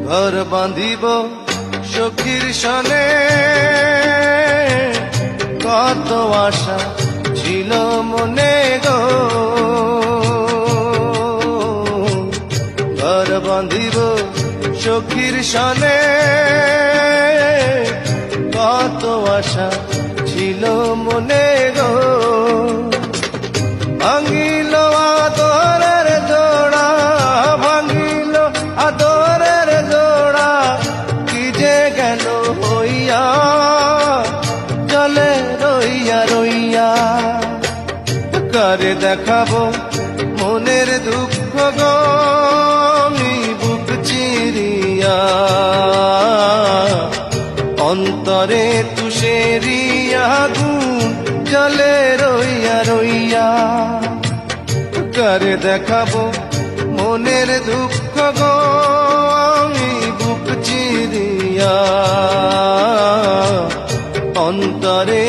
ঘর বাঁধিব সখীর সনে, কত আশা ছিল মনে গো। ঘর বাঁধিব সখীর সনে, কত আশা ছিল মনে গো। ভাঙিল আদরের জোড়া, ভাঙিল আদরের জোড়া, কি যে গেল হইয়া জলে রইয়া রইয়া। কারে দেখাবো মনের দুঃখ গো, আমি বুক চিরিয়া। অন্তরে তুষেরিয়া আগুন জলে রইয়া রইয়া। কারে দেখাবো মনের দুঃখ গো, আমি বুক চিরিয়া। অন্তরে